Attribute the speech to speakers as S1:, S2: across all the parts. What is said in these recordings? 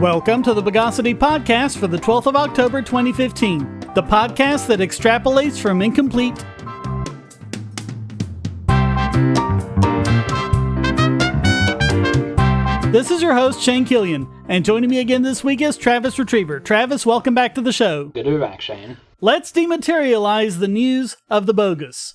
S1: Welcome to the Bogosity podcast for the 12th of October 2015, the podcast that extrapolates from incomplete. This is your host, Shane Killian, and joining me again this week is Travis Retriever. Travis, welcome back to the show.
S2: Good to be back, Shane.
S1: Let's dematerialize the news of the Bogus.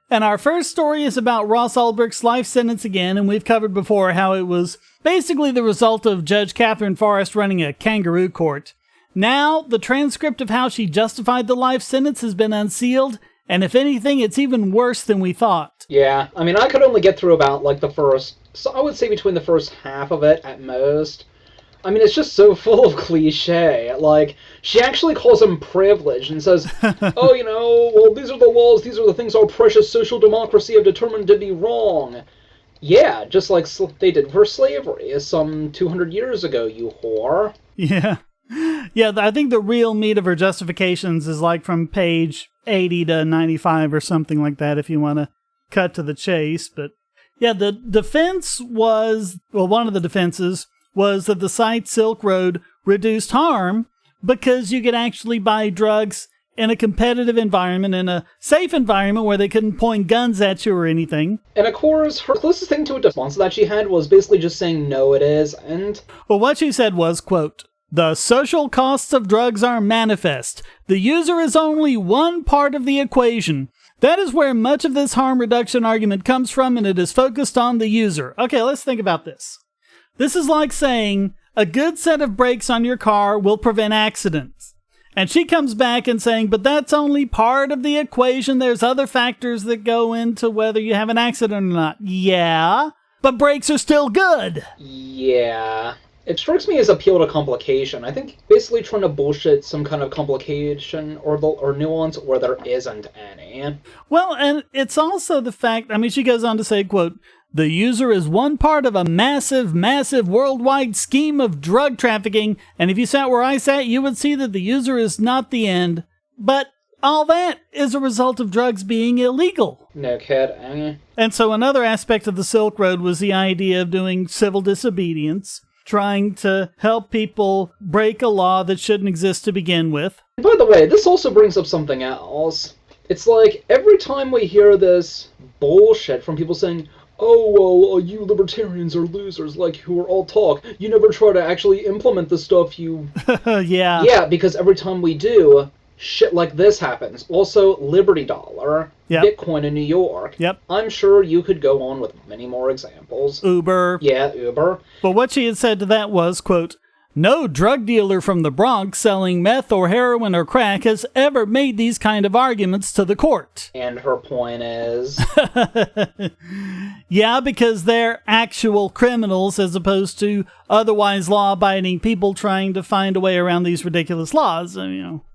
S1: And our first story is about Ross Ulbricht's life sentence again, and we've covered before how it was basically the result of Judge Catherine Forrest running a kangaroo court. Now, the transcript of how she justified the life sentence has been unsealed, and if anything, it's even worse than we thought.
S2: Yeah, I mean, I could only get through about, the first, so I would say between the first half of it at most. I mean, it's just so full of cliche. She actually calls him privileged and says, well, these are the laws, these are the things our precious social democracy have determined to be wrong. Yeah, just like they did for slavery some 200 years ago, you whore.
S1: Yeah. Yeah, I think the real meat of her justifications is from page 80 to 95 or something like that, if you want to cut to the chase. But yeah, the defense was, one of the defenses was that the site Silk Road reduced harm because you could actually buy drugs in a competitive environment, in a safe environment where they couldn't point guns at you or anything.
S2: And of course, her closest thing to a response that she had was basically just saying, no, it isn't.
S1: Well, what she said was, quote, "The social costs of drugs are manifest. The user is only one part of the equation. That is where much of this harm reduction argument comes from, and it is focused on the user." Okay, let's think about this. This is like saying a good set of brakes on your car will prevent accidents. And she comes back and saying, but that's only part of the equation. There's other factors that go into whether you have an accident or not. Yeah, but brakes are still good.
S2: Yeah. It strikes me as appeal to complication. I think basically trying to bullshit some kind of complication or nuance where there isn't any.
S1: Well, and it's also the fact, she goes on to say, quote, "The user is one part of a massive, massive worldwide scheme of drug trafficking, and if you sat where I sat, you would see that the user is not the end. But all that is a result of drugs being illegal."
S2: No kidding.
S1: And so another aspect of the Silk Road was the idea of doing civil disobedience, trying to help people break a law that shouldn't exist to begin with.
S2: By the way, this also brings up something else. It's every time we hear this bullshit from people saying, "Oh, well, you libertarians are losers, who are all talk. You never try to actually implement the stuff you..."
S1: Yeah.
S2: Yeah, because every time we do, shit like this happens. Also, Liberty Dollar,
S1: yep.
S2: Bitcoin in New York.
S1: Yep.
S2: I'm sure you could go on with many more examples.
S1: Uber.
S2: Yeah, Uber.
S1: But what she had said to that was, quote, "No drug dealer from the Bronx selling meth or heroin or crack has ever made these kind of arguments to the court."
S2: And her point is...
S1: Yeah, because they're actual criminals as opposed to otherwise law-abiding people trying to find a way around these ridiculous laws.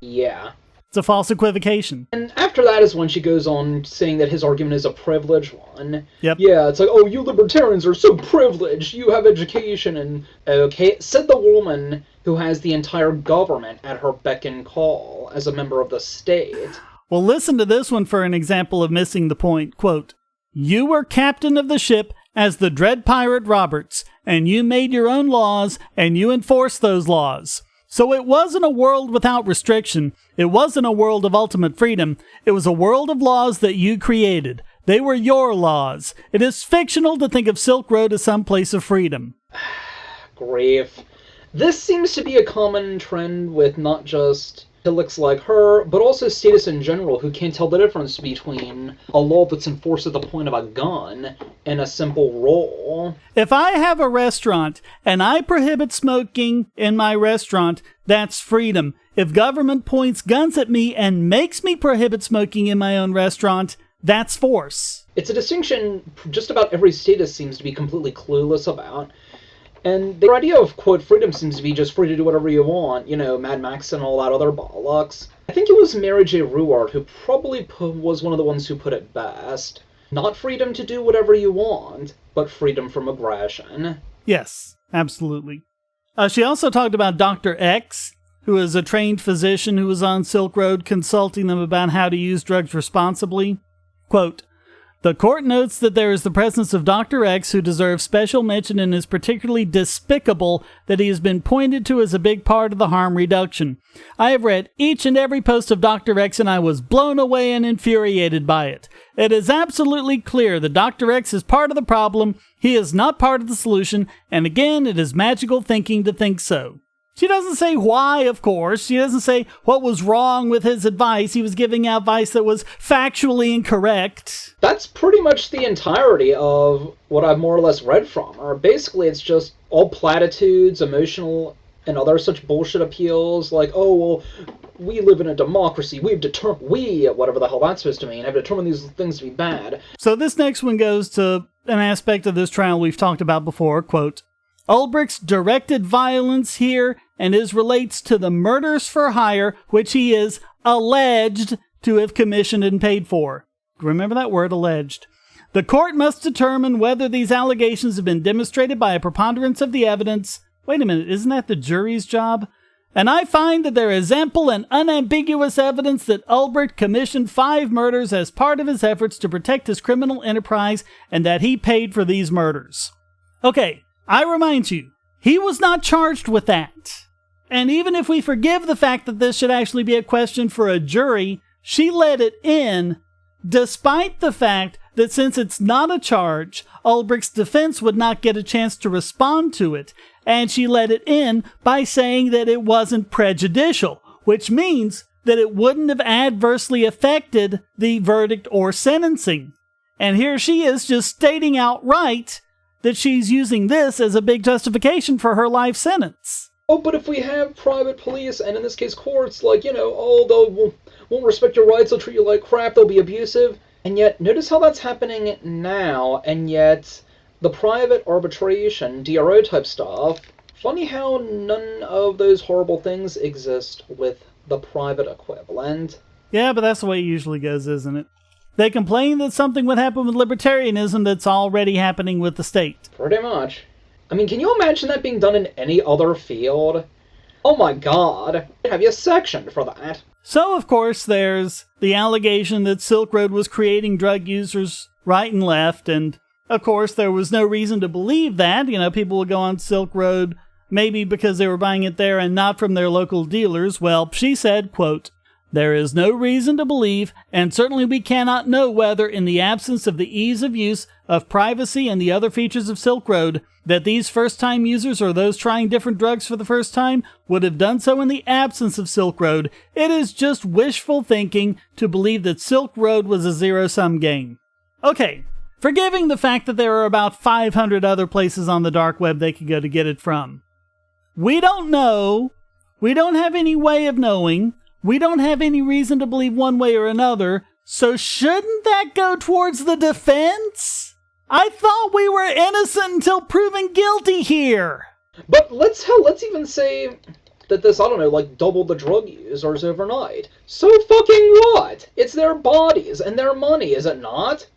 S2: Yeah.
S1: It's a false equivocation.
S2: And after that is when she goes on saying that his argument is a privileged one.
S1: Yep.
S2: Yeah, it's oh, you libertarians are so privileged, you have education, and... Okay, said the woman who has the entire government at her beck and call as a member of the state.
S1: Well, listen to this one for an example of missing the point. Quote, "You were captain of the ship as the dread pirate Roberts, and you made your own laws, and you enforced those laws. So it wasn't a world without restriction. It wasn't a world of ultimate freedom. It was a world of laws that you created. They were your laws. It is fictional to think of Silk Road as some place of freedom."
S2: Grief. This seems to be a common trend with not just hillocks like her, but also statists in general who can't tell the difference between a law that's enforced at the point of a gun and a simple rule.
S1: If I have a restaurant and I prohibit smoking in my restaurant, that's freedom. If government points guns at me and makes me prohibit smoking in my own restaurant, that's force.
S2: It's a distinction just about every statist seems to be completely clueless about. And their idea of, quote, freedom seems to be just free to do whatever you want, Mad Max and all that other bollocks. I think it was Mary J. Ruwart who probably was one of the ones who put it best. Not freedom to do whatever you want, but freedom from aggression.
S1: Yes, absolutely. She also talked about Dr. X, who is a trained physician who was on Silk Road consulting them about how to use drugs responsibly. Quote, The court notes that there is the presence of Dr. X, who deserves special mention and is particularly despicable that he has been pointed to as a big part of the harm reduction. I have read each and every post of Dr. X and I was blown away and infuriated by it. It is absolutely clear that Dr. X is part of the problem, he is not part of the solution, and again, it is magical thinking to think so. She doesn't say why, of course. She doesn't say what was wrong with his advice. He was giving out advice that was factually incorrect.
S2: That's pretty much the entirety of what I've more or less read from her. Basically, it's just all platitudes, emotional, and other such bullshit appeals, like, oh, well, we live in a democracy. Whatever the hell that's supposed to mean, have determined these things to be bad.
S1: So this next one goes to an aspect of this trial we've talked about before, quote, Ulbricht's directed violence here and relates to the murders for hire, which he is alleged to have commissioned and paid for. Remember that word, alleged. The court must determine whether these allegations have been demonstrated by a preponderance of the evidence. Wait a minute, isn't that the jury's job? And I find that there is ample and unambiguous evidence that Ulbricht commissioned 5 murders as part of his efforts to protect his criminal enterprise and that he paid for these murders. Okay, I remind you, he was not charged with that. And even if we forgive the fact that this should actually be a question for a jury, she let it in, despite the fact that since it's not a charge, Ulbricht's defense would not get a chance to respond to it, and she let it in by saying that it wasn't prejudicial, which means that it wouldn't have adversely affected the verdict or sentencing. And here she is just stating outright that she's using this as a big justification for her life sentence.
S2: Oh, but if we have private police, and in this case courts, like, oh, they won't respect your rights, they'll treat you like crap, they'll be abusive. And yet, notice how that's happening now, and yet the private arbitration, DRO type stuff, funny how none of those horrible things exist with the private equivalent.
S1: Yeah, but that's the way it usually goes, isn't it? They complain that something would happen with libertarianism that's already happening with the state.
S2: Pretty much. I mean, can you imagine that being done in any other field? Oh my god, have you sectioned for that?
S1: So, of course, there's the allegation that Silk Road was creating drug users right and left, and, of course, there was no reason to believe that. People would go on Silk Road maybe because they were buying it there and not from their local dealers. Well, she said, quote, there is no reason to believe, and certainly we cannot know whether, in the absence of the ease of use, of privacy, and the other features of Silk Road, that these first-time users or those trying different drugs for the first time would have done so in the absence of Silk Road. It is just wishful thinking to believe that Silk Road was a zero-sum game. Okay, forgiving the fact that there are about 500 other places on the dark web they could go to get it from. We don't know. We don't have any way of knowing. We don't have any reason to believe one way or another, so shouldn't that go towards the defense? I thought we were innocent until proven guilty here.
S2: But let's even say that this, doubled the drug users overnight. So fucking what? It's their bodies and their money, is it not?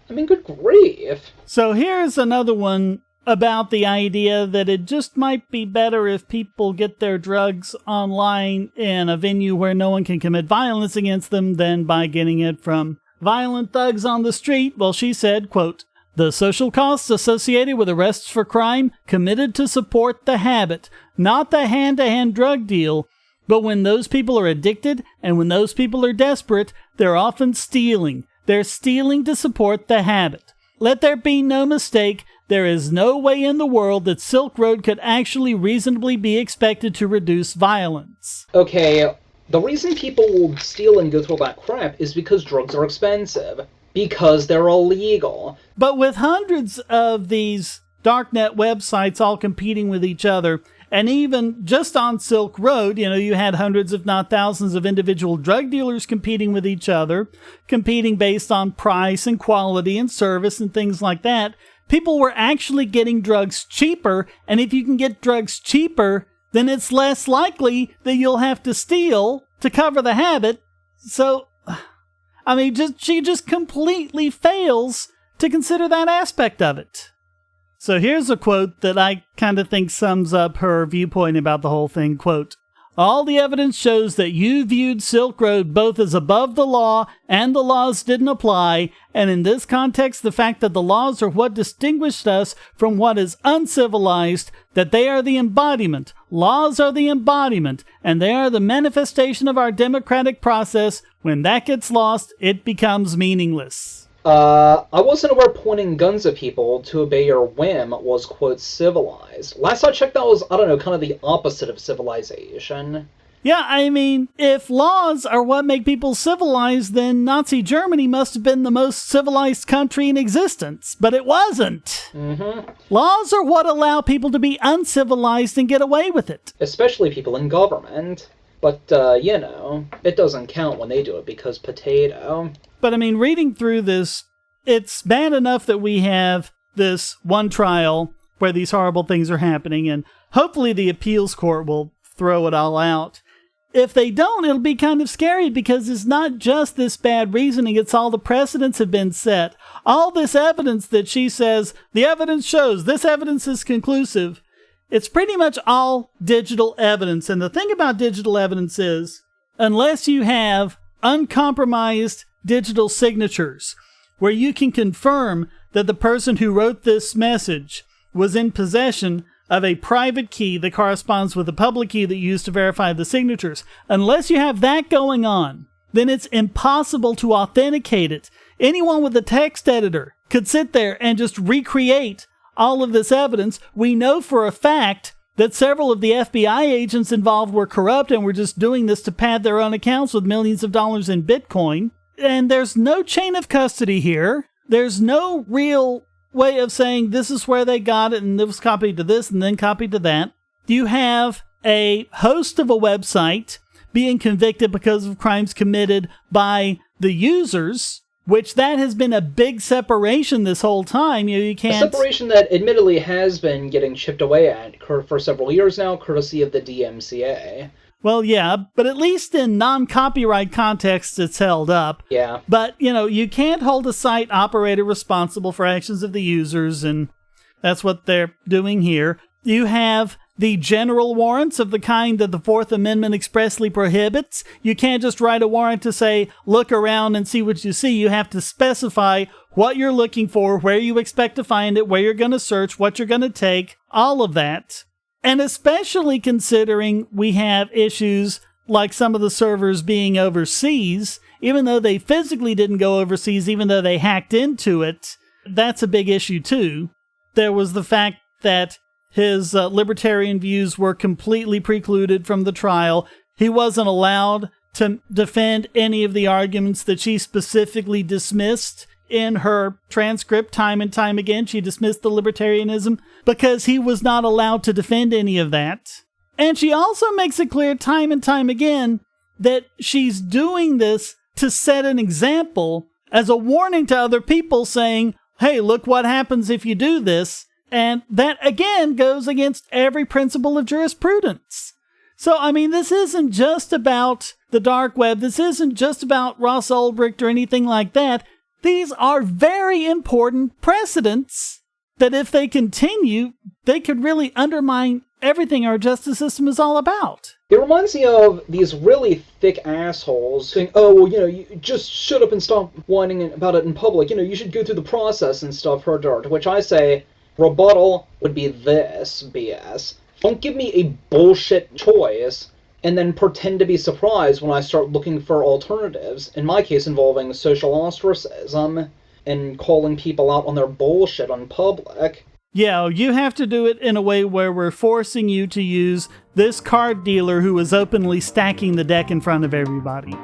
S2: I mean, good grief.
S1: So here's another one about the idea that it just might be better if people get their drugs online in a venue where no one can commit violence against them than by getting it from violent thugs on the street. Well, she said, quote, the social costs associated with arrests for crime committed to support the habit, not the hand-to-hand drug deal. But when those people are addicted and when those people are desperate, they're often stealing. They're stealing to support the habit. Let there be no mistake, there is no way in the world that Silk Road could actually reasonably be expected to reduce violence.
S2: Okay, the reason people will steal and go through all that crap is because drugs are expensive. Because they're illegal.
S1: But with hundreds of these darknet websites all competing with each other, and even just on Silk Road, you had hundreds if not thousands of individual drug dealers competing with each other, competing based on price and quality and service and things like that. People were actually getting drugs cheaper, and if you can get drugs cheaper, then it's less likely that you'll have to steal to cover the habit. So, she just completely fails to consider that aspect of it. So here's a quote that I kind of think sums up her viewpoint about the whole thing. Quote, all the evidence shows that you viewed Silk Road both as above the law and the laws didn't apply, and in this context, the fact that the laws are what distinguished us from what is uncivilized, that they are the embodiment, laws are the embodiment, and they are the manifestation of our democratic process. When that gets lost, it becomes meaningless.
S2: I wasn't aware pointing guns at people to obey your whim was, quote, civilized. Last I checked, that was, I don't know, kind of the opposite of civilization.
S1: Yeah, I mean, if laws are what make people civilized, then Nazi Germany must have been the most civilized country in existence. But it wasn't. Laws are what allow people to be uncivilized and get away with it.
S2: Especially people in government. But, you know, it doesn't count when they do it because potato.
S1: But, I mean, reading through this, it's bad enough that we have this one trial where these horrible things are happening, and hopefully the appeals court will throw it all out. If they don't, it'll be kind of scary because it's not just this bad reasoning, it's all the precedents have been set. All this evidence that she says, the evidence shows, this evidence is conclusive. It's pretty much all digital evidence. And the thing about digital evidence is, unless you have uncompromised digital signatures, where you can confirm that the person who wrote this message was in possession of a private key that corresponds with the public key that you use to verify the signatures, unless you have that going on, then it's impossible to authenticate it. Anyone with a text editor could sit there and just recreate all of this evidence. We know for a fact that several of the FBI agents involved were corrupt and were just doing this to pad their own accounts with millions of dollars in Bitcoin. And there's no chain of custody here. There's no real way of saying this is where they got it and it was copied to this and then copied to that. You have a host of a website being convicted because of crimes committed by the users, which that has been a big separation this whole time. You can't... A
S2: separation that admittedly has been getting chipped away at for several years now, courtesy of the DMCA.
S1: Well, yeah, but at least in non-copyright contexts, it's held up.
S2: Yeah.
S1: But, you know, you can't hold a site operator responsible for actions of the users, and that's what they're doing here. You have the general warrants of the kind that the Fourth Amendment expressly prohibits. You can't just write a warrant to say, look around and see what you see. You have to specify what you're looking for, where you expect to find it, where you're going to search, what you're going to take, all of that. And especially considering we have issues like some of the servers being overseas, even though they physically didn't go overseas, even though they hacked into it, that's a big issue too. There was the fact that his libertarian views were completely precluded from the trial. He wasn't allowed to defend any of the arguments that she specifically dismissed in her transcript time and time again. She dismissed the libertarianism because he was not allowed to defend any of that. And she also makes it clear time and time again that she's doing this to set an example as a warning to other people saying, hey, look what happens if you do this. And that, again, goes against every principle of jurisprudence. So, I mean, this isn't just about the dark web. This isn't just about Ross Ulbricht or anything like that. These are very important precedents that if they continue, they could really undermine everything our justice system is all about.
S2: It reminds me of these really thick assholes saying, oh, well, you know, you just shut up and stop whining about it in public. You know, you should go through the process and stuff, her dirt. To which I say, rebuttal would be this BS. Don't give me a bullshit choice and then pretend to be surprised when I start looking for alternatives, in my case involving social ostracism and calling people out on their bullshit on public.
S1: Yeah, you have to do it in a way where we're forcing you to use this card dealer who is openly stacking the deck in front of everybody.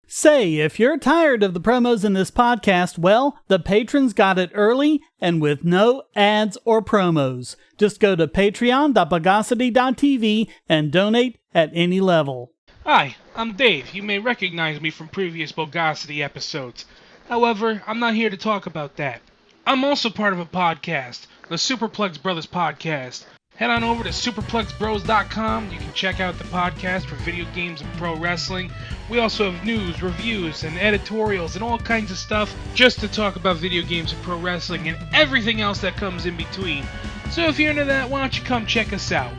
S1: Say, if you're tired of the promos in this podcast, well, the patrons got it early and with no ads or promos. Just go to patreon.bogosity.tv and donate at any level.
S3: Hi, I'm Dave. You may recognize me from previous Bogosity episodes. However, I'm not here to talk about that. I'm also part of a podcast, the Superplex Brothers Podcast. Head on over to superplexbros.com. You can check out the podcast for video games and pro wrestling. We also have news, reviews, and editorials and all kinds of stuff just to talk about video games and pro wrestling and everything else that comes in between. So if you're into that, why don't you come check us out?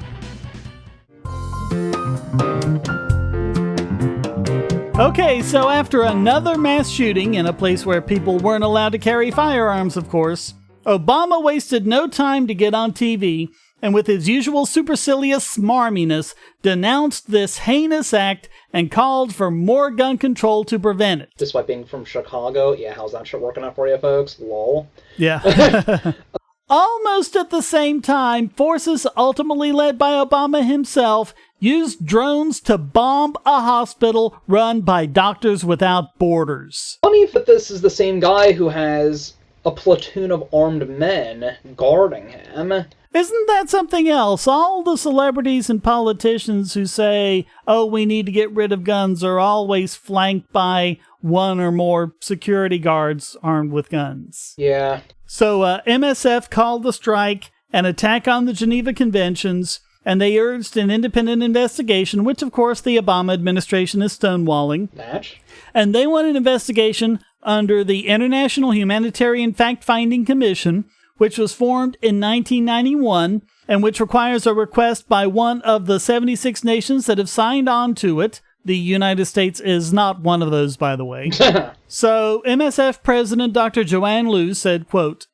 S1: Okay, so after another mass shooting in a place where people weren't allowed to carry firearms, of course, Obama wasted no time to get on TV and with his usual supercilious smarminess denounced this heinous act and called for more gun control to prevent it.
S2: Despite being from Chicago, yeah, how's that shit working out for you folks? Lol.
S1: Yeah. Almost at the same time, forces ultimately led by Obama himself used drones to bomb a hospital run by Doctors Without Borders.
S2: Funny if this is the same guy who has a platoon of armed men guarding him.
S1: Isn't that something else? All the celebrities and politicians who say, oh, we need to get rid of guns are always flanked by one or more security guards armed with guns.
S2: Yeah.
S1: So MSF called the strike an attack on the Geneva Conventions, and they urged an independent investigation, which of course the Obama administration is stonewalling.
S2: Match?
S1: And they want an investigation under the International Humanitarian Fact-Finding Commission, which was formed in 1991, and which requires a request by one of the 76 nations that have signed on to it. The United States is not one of those, by the way. So, MSF President Dr. Joanne Liu said, quote,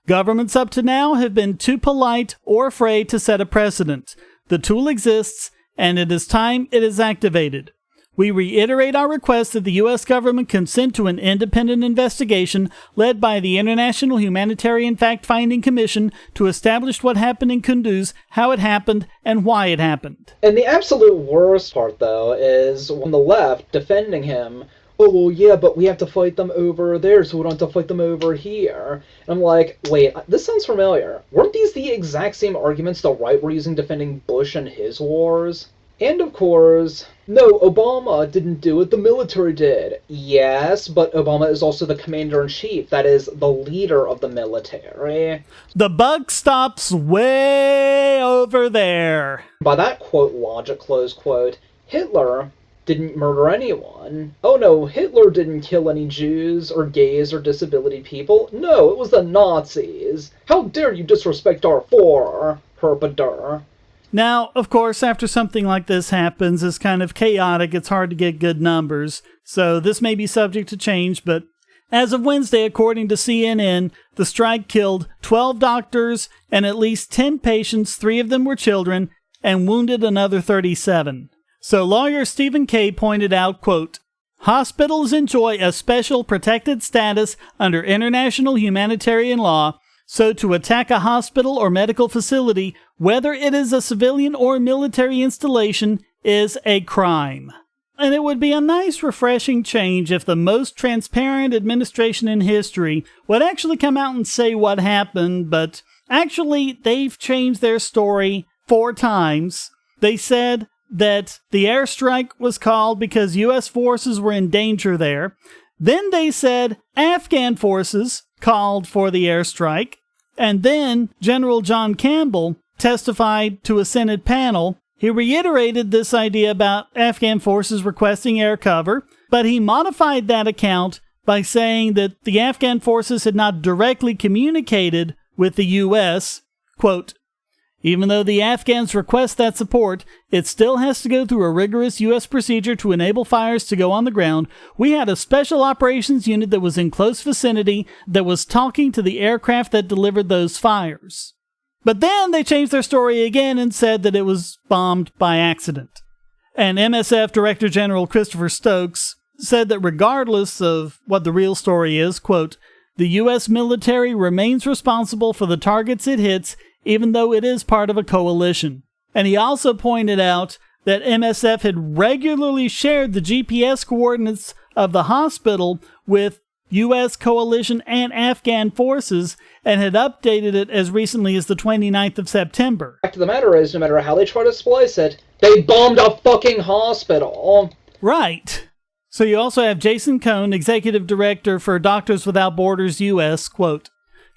S1: "Governments up to now have been too polite or afraid to set a precedent. The tool exists, and it is time it is activated. We reiterate our request that the U.S. government consent to an independent investigation led by the International Humanitarian Fact-Finding Commission to establish what happened in Kunduz, how it happened, and why it happened."
S2: And the absolute worst part, though, is on the left defending him. Oh, well, yeah, but we have to fight them over there, so we don't have to fight them over here. And I'm like, wait, this sounds familiar. Weren't these the exact same arguments the right were using defending Bush and his wars? And of course, no, Obama didn't do it, the military did. Yes, but Obama is also the commander-in-chief, that is, the leader of the military.
S1: The buck stops way over there.
S2: By that quote logic, close quote, Hitler didn't murder anyone. Oh no, Hitler didn't kill any Jews or gays or disability people. No, it was the Nazis. How dare you disrespect our Führer, Herpader.
S1: Now, of course, after something like this happens, it's kind of chaotic, it's hard to get good numbers, so this may be subject to change, but as of Wednesday, according to CNN, the strike killed 12 doctors and at least 10 patients, 3 of them were children, and wounded another 37. So lawyer Stephen Kay pointed out, quote, "Hospitals enjoy a special protected status under international humanitarian law, so to attack a hospital or medical facility, whether it is a civilian or military installation, is a crime." And it would be a nice, refreshing change if the most transparent administration in history would actually come out and say what happened, but actually they've changed their story 4 times. They said that the airstrike was called because U.S. forces were in danger there. Then they said Afghan forces called for the airstrike. And then General John Campbell testified to a Senate panel. He reiterated this idea about Afghan forces requesting air cover, but he modified that account by saying that the Afghan forces had not directly communicated with the U.S., quote, "Even though the Afghans request that support, it still has to go through a rigorous U.S. procedure to enable fires to go on the ground. We had a special operations unit that was in close vicinity that was talking to the aircraft that delivered those fires." But then they changed their story again and said that it was bombed by accident. And MSF Director General Christopher Stokes said that regardless of what the real story is, quote, "The U.S. military remains responsible for the targets it hits, even though it is part of a coalition." And he also pointed out that MSF had regularly shared the GPS coordinates of the hospital with U.S. coalition and Afghan forces and had updated it as recently as the 29th of September.
S2: The fact of the matter is, no matter how they try to splice it, they bombed a fucking hospital.
S1: Right. So you also have Jason Cohn, Executive Director for Doctors Without Borders U.S., quote,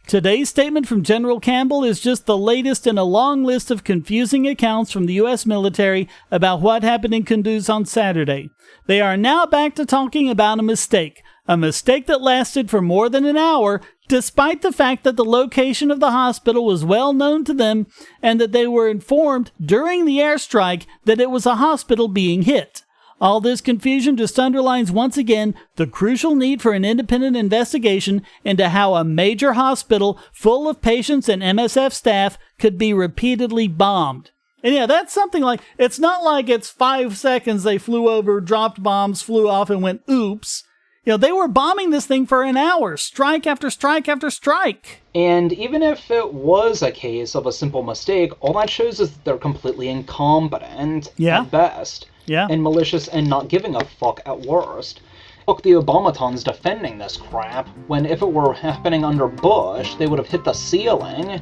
S1: Today's statement from General Campbell is just the latest in a long list of confusing accounts from the U.S. military about what happened in Kunduz on Saturday. They are now back to talking about a mistake that lasted for more than an hour, despite the fact that the location of the hospital was well known to them and that they were informed during the airstrike that it was a hospital being hit. All this confusion just underlines once again the crucial need for an independent investigation into how a major hospital full of patients and MSF staff could be repeatedly bombed. And yeah, that's something like, it's not like it's 5 seconds they flew over, dropped bombs, flew off, and went, oops. They were bombing this thing for an hour, strike after strike after strike.
S2: And even if it was a case of a simple mistake, all that shows is that they're completely incompetent at best.
S1: Yeah.
S2: And malicious and not giving a fuck at worst. Look, the Obamatons defending this crap, when if it were happening under Bush, they would have hit the ceiling.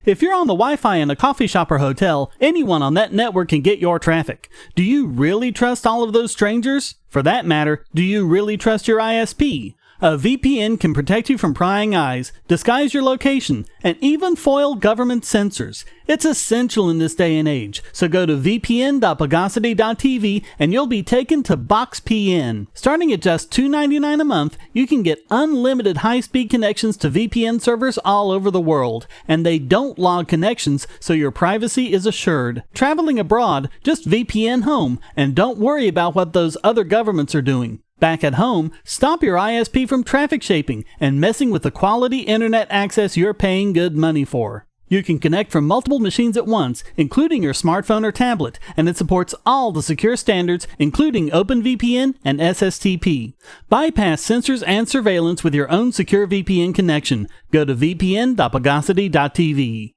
S1: If you're on the Wi-Fi in a coffee shop or hotel, anyone on that network can get your traffic. Do you really trust all of those strangers? For that matter, do you really trust your ISP? A VPN can protect you from prying eyes, disguise your location, and even foil government censors. It's essential in this day and age, so go to vpn.bogosity.tv and you'll be taken to BoxPN. Starting at just $2.99 a month, you can get unlimited high-speed connections to VPN servers all over the world, and they don't log connections, so your privacy is assured. Traveling abroad, just VPN home, and don't worry about what those other governments are doing. Back at home, stop your ISP from traffic shaping and messing with the quality internet access you're paying good money for. You can connect from multiple machines at once, including your smartphone or tablet, and it supports all the secure standards, including OpenVPN and SSTP. Bypass censors and surveillance with your own secure VPN connection. Go to vpn.bogosity.tv.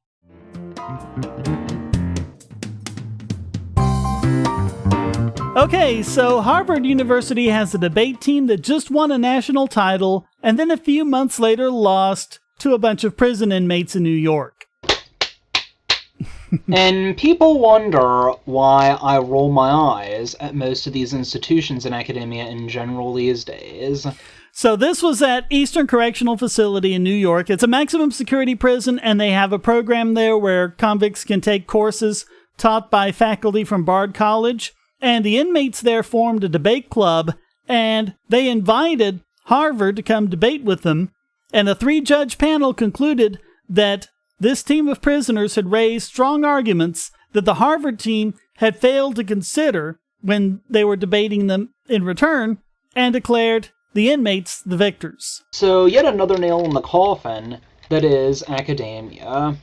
S1: Okay, so Harvard University has a debate team that just won a national title and then a few months later lost to a bunch of prison inmates in New York.
S2: And people wonder why I roll my eyes at most of these institutions in academia in general these days.
S1: So this was at Eastern Correctional Facility in New York. It's a maximum security prison, and they have a program there where convicts can take courses taught by faculty from Bard College. And the inmates there formed a debate club, and they invited Harvard to come debate with them. And a 3-judge panel concluded that this team of prisoners had raised strong arguments that the Harvard team had failed to consider when they were debating them in return, and declared the inmates the victors.
S2: So yet another nail in the coffin, that is academia.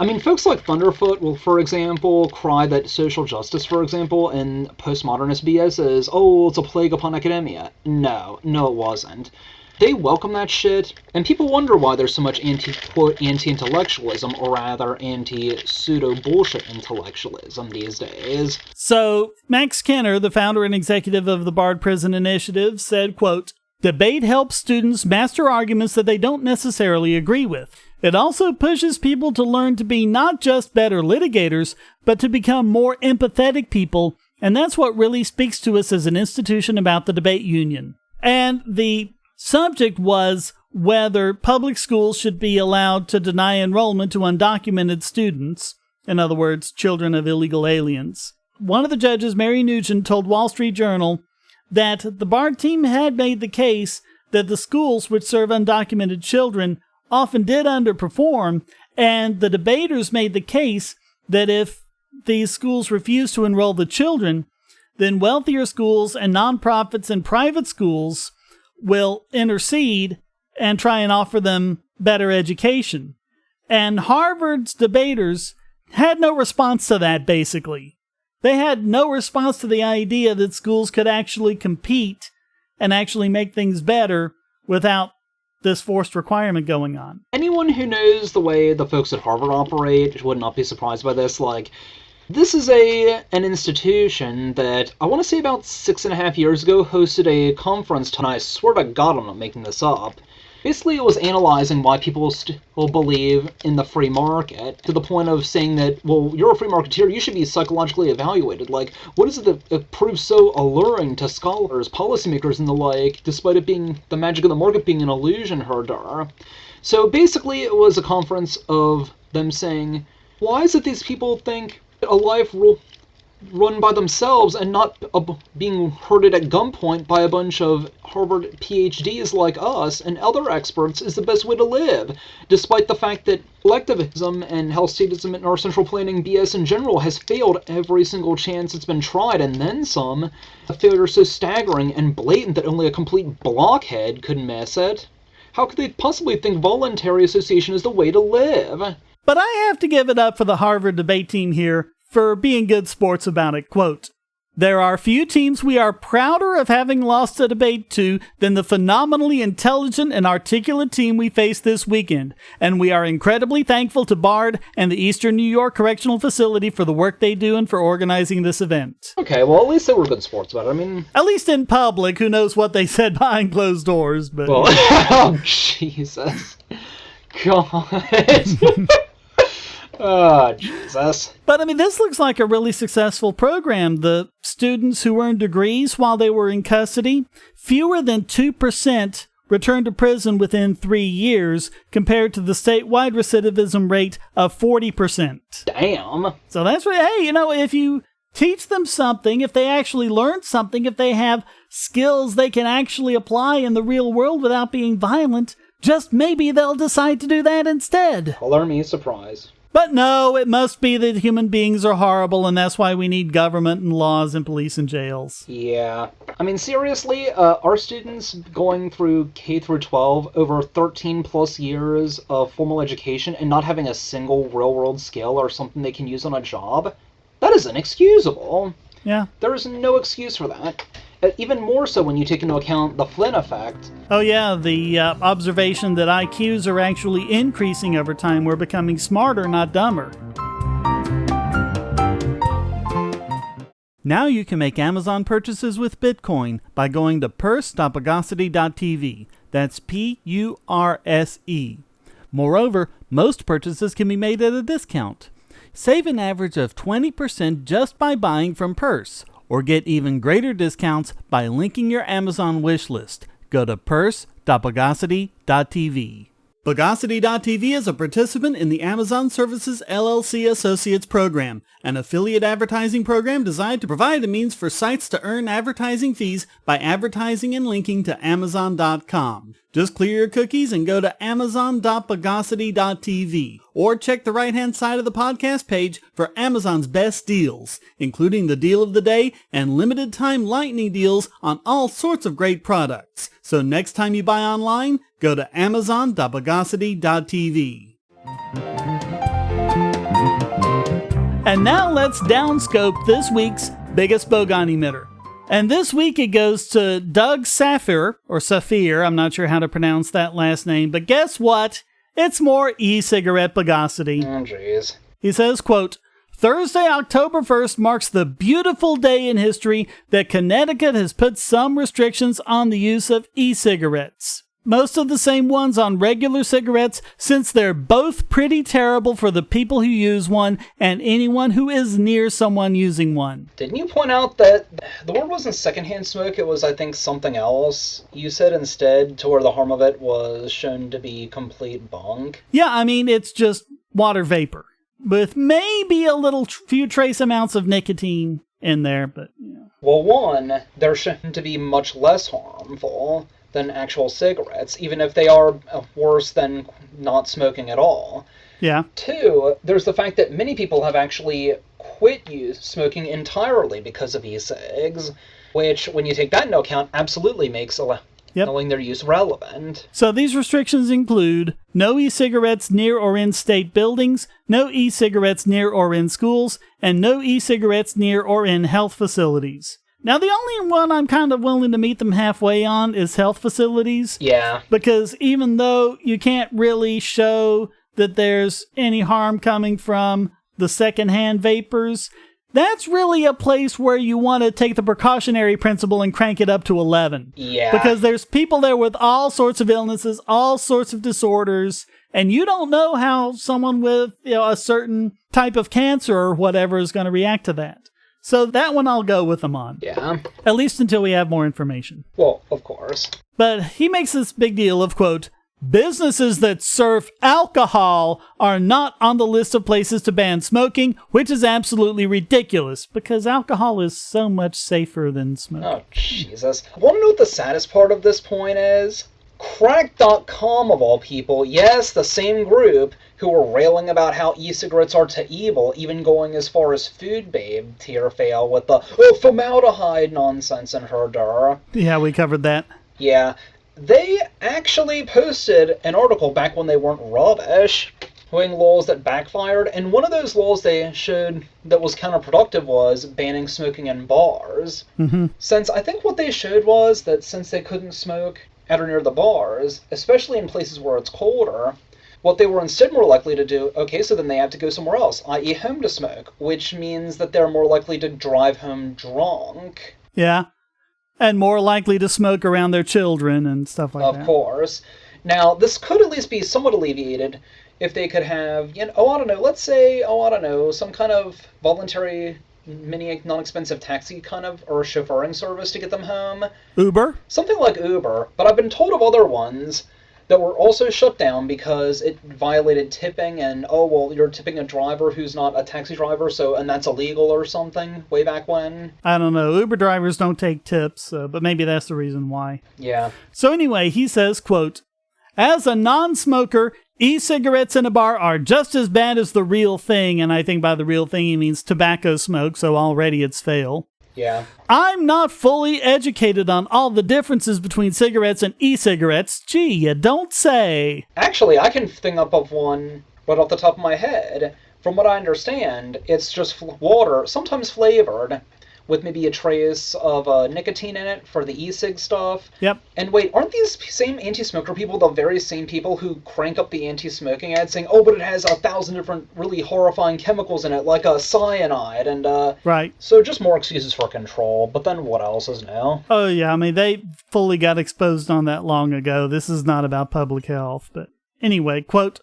S2: I mean, folks like Thunderfoot will, for example, cry that social justice, for example, in postmodernist BS is, oh, it's a plague upon academia. No, it wasn't. They welcome that shit, and people wonder why there's so much anti-intellectualism, or rather anti-pseudo-bullshit intellectualism these days.
S1: So, Max Kenner, the founder and executive of the Bard Prison Initiative, said, quote, "Debate helps students master arguments that they don't necessarily agree with. It also pushes people to learn to be not just better litigators, but to become more empathetic people, and that's what really speaks to us as an institution about the debate union." And the subject was whether public schools should be allowed to deny enrollment to undocumented students, in other words, children of illegal aliens. One of the judges, Mary Nugent, told Wall Street Journal that the Bard team had made the case that the schools which serve undocumented children often did underperform, and the debaters made the case that if these schools refuse to enroll the children, then wealthier schools and nonprofits and private schools will intercede and try and offer them better education. And Harvard's debaters had no response to that, basically. They had no response to the idea that schools could actually compete and actually make things better without this forced requirement going on.
S2: Anyone who knows the way the folks at Harvard operate would not be surprised by this. This is an institution that, I want to say about 6.5 years ago, hosted a conference, and I swear to God I'm not making this up, Basically, it was analyzing why people still believe in the free market, to the point of saying that, well, you're a free marketeer, you should be psychologically evaluated. Like, what is it that proves so alluring to scholars, policymakers, and the like, despite it being the magic of the market being an illusion herder? So basically, it was a conference of them saying, why is it these people think a life run by themselves and not being herded at gunpoint by a bunch of Harvard PhDs like us and other experts is the best way to live, despite the fact that collectivism and health statism and our central planning BS in general has failed every single chance it's been tried, and then some. The failure is so staggering and blatant that only a complete blockhead could miss it. How could they possibly think voluntary association is the way to live?
S1: But I have to give it up for the Harvard debate team here for being good sports about it. Quote, "There are few teams we are prouder of having lost a debate to than the phenomenally intelligent and articulate team we faced this weekend, and we are incredibly thankful to Bard and the Eastern New York Correctional Facility for the work they do and for organizing this event."
S2: Okay, well, at least they were good sports about it. I mean,
S1: at least in public, who knows what they said behind closed doors, but...
S2: Well, oh, Jesus. God. Oh, Jesus.
S1: But, I mean, this looks like a really successful program. The students who earned degrees while they were in custody, fewer than 2% returned to prison within 3 years, compared to the statewide recidivism rate of 40%.
S2: Damn.
S1: So that's what, hey, if you teach them something, if they actually learn something, if they have skills they can actually apply in the real world without being violent, just maybe they'll decide to do that instead.
S2: Color me surprised.
S1: But no, it must be that human beings are horrible, and that's why we need government and laws and police and jails.
S2: Yeah. I mean, seriously, our students going through K through 12 over 13 plus years of formal education and not having a single real-world skill or something they can use on a job, that is inexcusable.
S1: Yeah.
S2: There is no excuse for that. Even more so when you take into account the Flynn effect.
S1: Oh yeah, the observation that IQs are actually increasing over time. We're becoming smarter, not dumber. Now you can make Amazon purchases with Bitcoin by going to purse.bogosity.tv. That's P-U-R-S-E. Moreover, most purchases can be made at a discount. Save an average of 20% just by buying from Purse, or get even greater discounts by linking your Amazon wish list. Go to purse.bogosity.tv. Bogosity.tv is a participant in the Amazon Services LLC Associates Program, an affiliate advertising program designed to provide a means for sites to earn advertising fees by advertising and linking to Amazon.com. Just clear your cookies and go to amazon.bogosity.tv, or check the right-hand side of the podcast page for Amazon's best deals, including the deal of the day and limited-time lightning deals on all sorts of great products. So next time you buy online, go to amazon.bogosity.tv. And now let's downscope this week's biggest Bogon emitter. And this week it goes to Doug Saffir, or Saffir, I'm not sure how to pronounce that last name, but guess what? It's more e-cigarette Bogosity.
S2: Oh, jeez.
S1: He says, quote, "Thursday, October 1st marks the beautiful day in history that Connecticut has put some restrictions on the use of e-cigarettes. Most of the same ones on regular cigarettes, since they're both pretty terrible for the people who use one and anyone who is near someone using one."
S2: Didn't you point out that the word wasn't secondhand smoke, it was, I think, something else? You said instead, to where the harm of it was shown to be complete bunk?
S1: Yeah, I mean, it's just water vapor, with maybe a little few trace amounts of nicotine in there, but, yeah.
S2: Well, one, they're shown to be much less harmful than actual cigarettes, even if they are worse than not smoking at all.
S1: Yeah.
S2: Two, there's the fact that many people have actually quit smoking entirely because of e-cigs, which, when you take that into account, absolutely makes allowing their use relevant.
S1: So these restrictions include no e-cigarettes near or in state buildings, no e-cigarettes near or in schools, and no e-cigarettes near or in health facilities. Now, the only one I'm kind of willing to meet them halfway on is health facilities.
S2: Yeah.
S1: Because even though you can't really show that there's any harm coming from the secondhand vapors, that's really a place where you want to take the precautionary principle and crank it up to 11.
S2: Yeah.
S1: Because there's people there with all sorts of illnesses, all sorts of disorders, and you don't know how someone with a certain type of cancer or whatever is going to react to that. So that one I'll go with them on.
S2: Yeah.
S1: At least until we have more information.
S2: Well, of course.
S1: But he makes this big deal of, quote, businesses that serve alcohol are not on the list of places to ban smoking, which is absolutely ridiculous, because alcohol is so much safer than smoking.
S2: Oh, Jesus. Want to know what the saddest part of this point is? Crack.com, of all people, yes, the same group who were railing about how e-cigarettes are to evil, even going as far as Food Babe tear fail with the formaldehyde nonsense in her der.
S1: Yeah, we covered that.
S2: Yeah. They actually posted an article back when they weren't rubbish, showing laws that backfired, and one of those laws they showed that was counterproductive was banning smoking in bars.
S1: Mm-hmm.
S2: Since I think what they showed was that since they couldn't smoke at or near the bars, especially in places where it's colder, what they were instead more likely to do, okay, so then they have to go somewhere else, i.e. home to smoke, which means that they're more likely to drive home drunk.
S1: Yeah. And more likely to smoke around their children and stuff like that.
S2: Of course. Now, this could at least be somewhat alleviated if they could have, let's say, some kind of voluntary, mini, non-expensive taxi kind of, or chauffeuring service to get them home.
S1: Uber?
S2: Something like Uber, but I've been told of other ones that were also shut down because it violated tipping and, you're tipping a driver who's not a taxi driver, and that's illegal or something, way back when.
S1: I don't know. Uber drivers don't take tips, but maybe that's the reason why.
S2: Yeah.
S1: So anyway, he says, quote, as a non-smoker, e-cigarettes in a bar are just as bad as the real thing, and I think by the real thing he means tobacco smoke, so already it's fail.
S2: Yeah.
S1: I'm not fully educated on all the differences between cigarettes and e-cigarettes. Gee, you don't say.
S2: Actually, I can think up of one right off the top of my head. From what I understand, it's just water, sometimes flavored, with maybe a trace of nicotine in it for the e-cig stuff.
S1: Yep.
S2: And wait, aren't these same anti-smoker people the very same people who crank up the anti-smoking ad saying, but it has 1,000 different really horrifying chemicals in it, like cyanide, and
S1: Right.
S2: So just more excuses for control, but then what else is new?
S1: Oh yeah, I mean, they fully got exposed on that long ago. This is not about public health, but anyway, quote,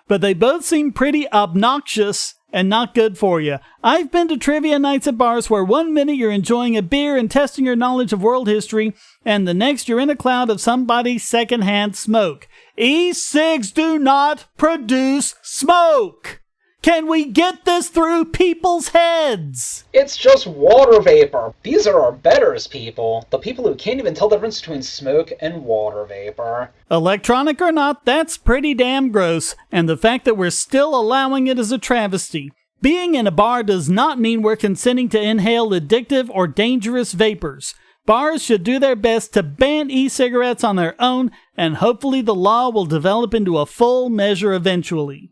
S1: but they both seem pretty obnoxious and not good for you. I've been to trivia nights at bars where 1 minute you're enjoying a beer and testing your knowledge of world history, and the next you're in a cloud of somebody's secondhand smoke. E-cigs do not produce smoke! Can we get this through people's heads?
S2: It's just water vapor. These are our betters, people. The people who can't even tell the difference between smoke and water vapor.
S1: Electronic or not, that's pretty damn gross, and the fact that we're still allowing it is a travesty. Being in a bar does not mean we're consenting to inhale addictive or dangerous vapors. Bars should do their best to ban e-cigarettes on their own, and hopefully the law will develop into a full measure eventually.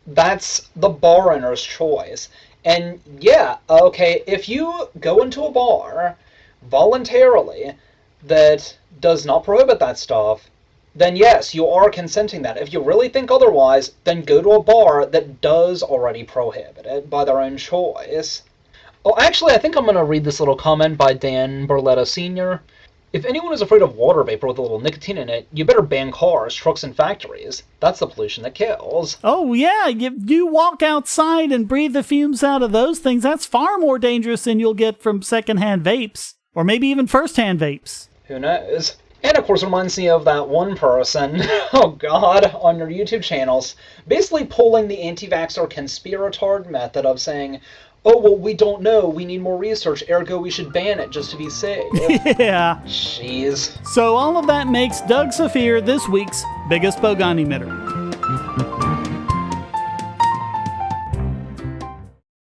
S2: That's the bar owner's choice. And yeah, okay, if you go into a bar voluntarily that does not prohibit that stuff, then yes, you are consenting that. If you really think otherwise, then go to a bar that does already prohibit it by their own choice. Oh, actually, I think I'm going to read this little comment by Dan Barletta Sr. If anyone is afraid of water vapor with a little nicotine in it, you better ban cars, trucks, and factories. That's the pollution that kills.
S1: Oh yeah, you walk outside and breathe the fumes out of those things. That's far more dangerous than you'll get from secondhand vapes. Or maybe even first-hand vapes.
S2: Who knows? And of course, it reminds me of that one person, oh god, on your YouTube channels, basically pulling the anti-vaxxer conspiratard method of saying, we don't know, we need more research, ergo we should ban it just to be safe.
S1: Yeah.
S2: Jeez.
S1: So all of that makes Doug Saffir this week's biggest Bogon emitter.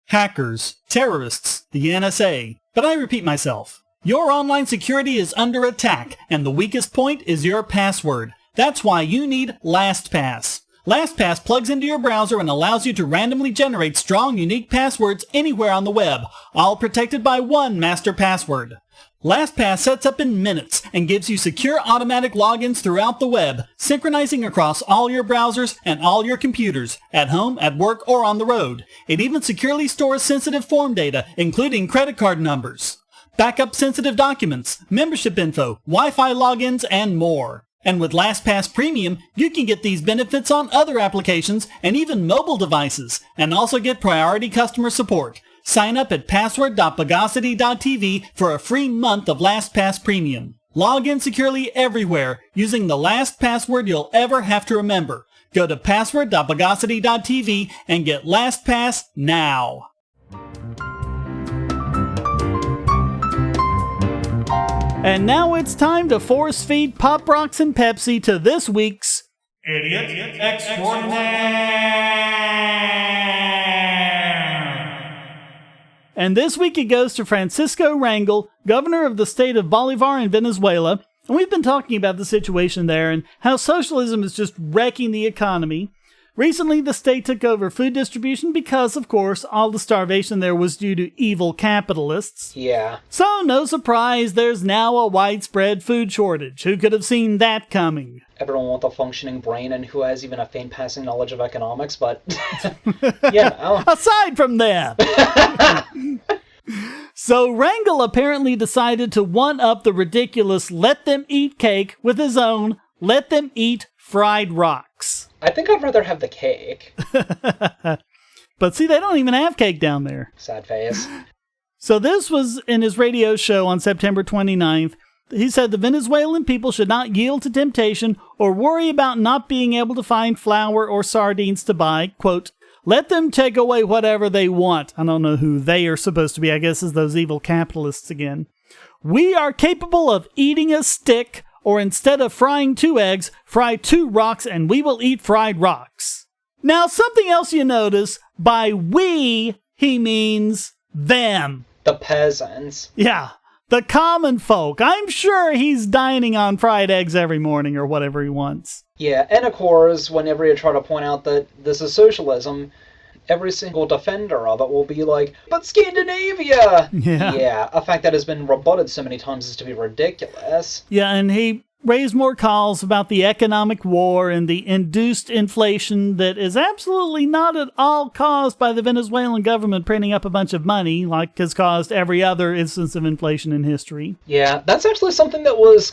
S1: Hackers, terrorists, the NSA. But I repeat myself. Your online security is under attack, and the weakest point is your password. That's why you need LastPass. LastPass plugs into your browser and allows you to randomly generate strong, unique passwords anywhere on the web, all protected by one master password. LastPass sets up in minutes and gives you secure automatic logins throughout the web, synchronizing across all your browsers and all your computers, at home, at work, or on the road. It even securely stores sensitive form data, including credit card numbers, backup sensitive documents, membership info, Wi-Fi logins, and more. And with LastPass Premium, you can get these benefits on other applications and even mobile devices, and also get priority customer support. Sign up at password.bogosity.tv for a free month of LastPass Premium. Log in securely everywhere using the last password you'll ever have to remember. Go to password.bogosity.tv and get LastPass now. And now it's time to force feed Pop Rocks and Pepsi to this week's Idiot Extraordinaire. And this week it goes to Francisco Rangel, governor of the state of Bolivar in Venezuela. And we've been talking about the situation there and how socialism is just wrecking the economy. Recently, the state took over food distribution because, of course, all the starvation there was due to evil capitalists.
S2: Yeah.
S1: So, no surprise, there's now a widespread food shortage. Who could have seen that coming?
S2: Everyone with a functioning brain and who has even a faint passing knowledge of economics, but... yeah.
S1: Aside from that... So Rangel apparently decided to one-up the ridiculous let them eat cake with his own let them eat fried rocks.
S2: I think I'd rather have the cake.
S1: But see, they don't even have cake down there.
S2: Sad face.
S1: So this was in his radio show on September 29th. He said the Venezuelan people should not yield to temptation or worry about not being able to find flour or sardines to buy. Quote, let them take away whatever they want. I don't know who they are supposed to be. I guess it's those evil capitalists again. We are capable of eating a stick, or instead of frying 2 eggs, fry 2 rocks and we will eat fried rocks. Now, something else you notice, by we, he means them.
S2: The peasants.
S1: Yeah, the common folk. I'm sure he's dining on fried eggs every morning or whatever he wants.
S2: Yeah, and of course, whenever you try to point out that this is socialism, every single defender of it will be like, but Scandinavia! Yeah, a fact that has been rebutted so many times as to be ridiculous.
S1: Yeah, and he raised more calls about the economic war and the induced inflation that is absolutely not at all caused by the Venezuelan government printing up a bunch of money, like has caused every other instance of inflation in history.
S2: Yeah, that's actually something that was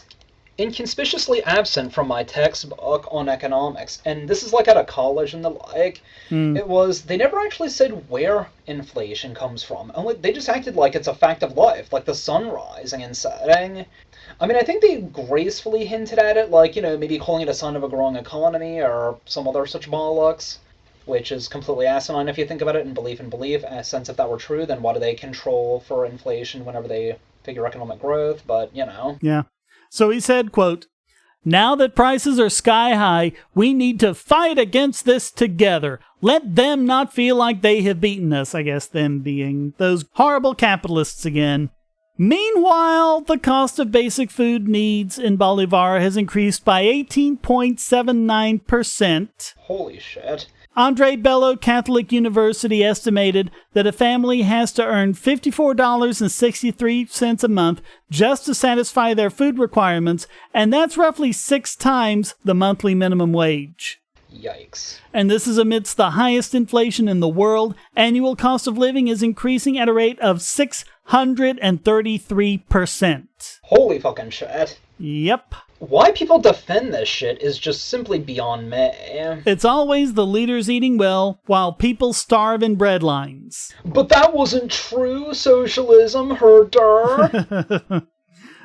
S2: inconspicuously absent from my textbook on economics, and this is like at a college and the like. It was, they never actually said where inflation comes from. Only they just acted like it's a fact of life, like the sun rising and setting. I mean, I think they gracefully hinted at it, like, you know, maybe calling it a sign of a growing economy or some other such bollocks, which is completely asinine if you think about it, and belief in belief. In a sense, if that were true, then why do they control for inflation whenever they figure economic growth? But, you know.
S1: Yeah. So he said, quote, now that prices are sky high, we need to fight against this together. Let them not feel like they have beaten us. I guess them being those horrible capitalists again. Meanwhile, the cost of basic food needs in Bolivar has increased by 18.79%.
S2: Holy shit.
S1: Andre Bello Catholic University estimated that a family has to earn $54.63 a month just to satisfy their food requirements, and that's roughly 6 times the monthly minimum wage.
S2: Yikes.
S1: And this is amidst the highest inflation in the world. Annual cost of living is increasing at a rate of 633%.
S2: Holy fucking shit.
S1: Yep.
S2: Why people defend this shit is just simply beyond me.
S1: It's always the leaders eating well while people starve in bread lines.
S2: But that wasn't true socialism, herder.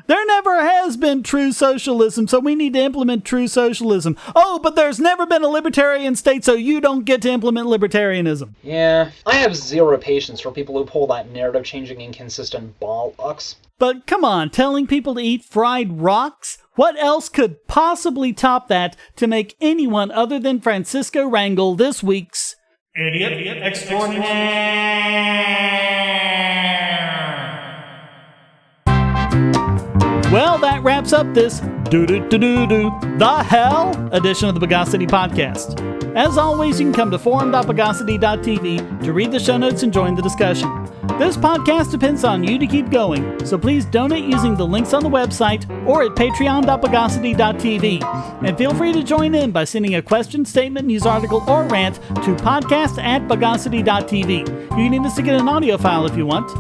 S1: There never has been true socialism, so we need to implement true socialism. Oh, but there's never been a libertarian state, so you don't get to implement libertarianism.
S2: Yeah, I have zero patience for people who pull that narrative-changing, inconsistent bollocks.
S1: But come on, telling people to eat fried rocks? What else could possibly top that to make anyone other than Francisco Rangel this week's Idiot Extraordinaire? Well, that that wraps up this the hell edition of the Bogosity podcast. As always, you can come to forum.bogosity.tv to read the show notes and join the discussion. This podcast depends on you to keep going, so please donate using the links on the website or at patreon.bogosity.tv. And feel free to join in by sending a question, statement, news article, or rant to podcast@bogosity.tv. You can even stick in an audio file if you want.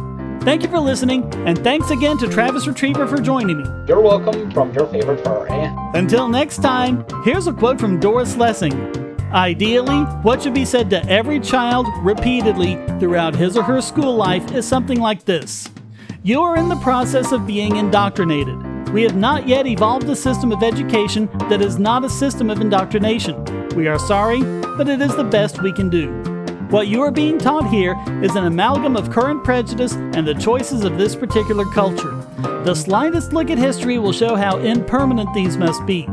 S1: Thank you for listening, and thanks again to Travis Retriever for joining me.
S2: You're welcome from your favorite furry.
S1: Until next time, here's a quote from Doris Lessing. Ideally, what should be said to every child repeatedly throughout his or her school life is something like this. You are in the process of being indoctrinated. We have not yet evolved a system of education that is not a system of indoctrination. We are sorry, but it is the best we can do. What you are being taught here is an amalgam of current prejudice and the choices of this particular culture. The slightest look at history will show how impermanent these must be.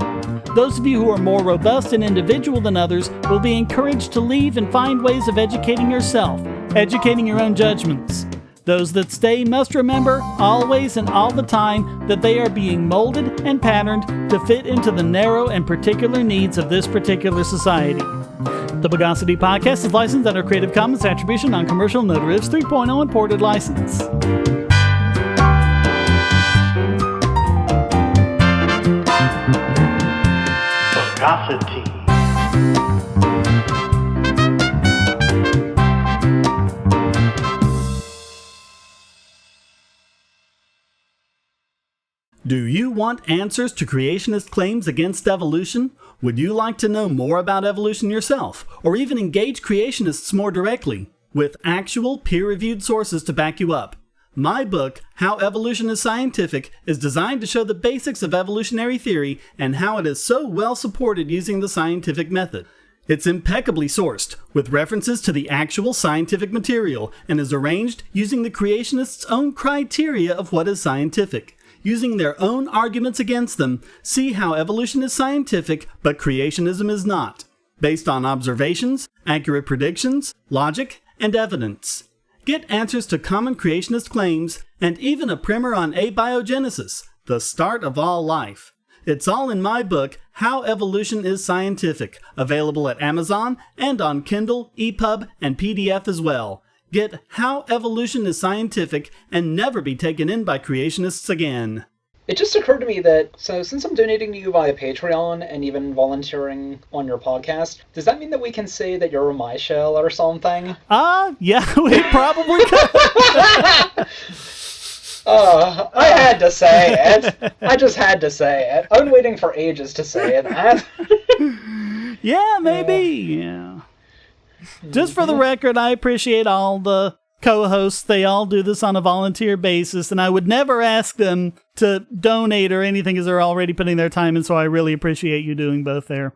S1: Those of you who are more robust and individual than others will be encouraged to leave and find ways of educating yourself, educating your own judgments. Those that stay must remember, always and all the time, that they are being molded and patterned to fit into the narrow and particular needs of this particular society. The Bogosity podcast is licensed under Creative Commons Attribution Non-Commercial No Derivatives 3.0 Imported License.
S4: Bogosity.
S1: Do you want answers to creationist claims against evolution? Would you like to know more about evolution yourself, or even engage creationists more directly, with actual peer-reviewed sources to back you up? My book, How Evolution is Scientific, is designed to show the basics of evolutionary theory and how it is so well supported using the scientific method. It's impeccably sourced, with references to the actual scientific material, and is arranged using the creationists' own criteria of what is scientific. Using their own arguments against them, see how evolution is scientific, but creationism is not, based on observations, accurate predictions, logic, and evidence. Get answers to common creationist claims, and even a primer on abiogenesis, the start of all life. It's all in my book, How Evolution is Scientific, available at Amazon and on Kindle, EPUB, and PDF as well. Get How Evolution is Scientific and never be taken in by creationists again.
S2: It just occurred to me that, since I'm donating to you via Patreon and even volunteering on your podcast, does that mean that we can say that you're my shell or something?
S1: Yeah, we probably could.
S2: I had to say it. I just had to say it. I've been waiting for ages to say it.
S1: Yeah, maybe. Yeah. Just for the record, I appreciate all the co-hosts. They all do this on a volunteer basis, and I would never ask them to donate or anything as they're already putting their time in, so I really appreciate you doing both there.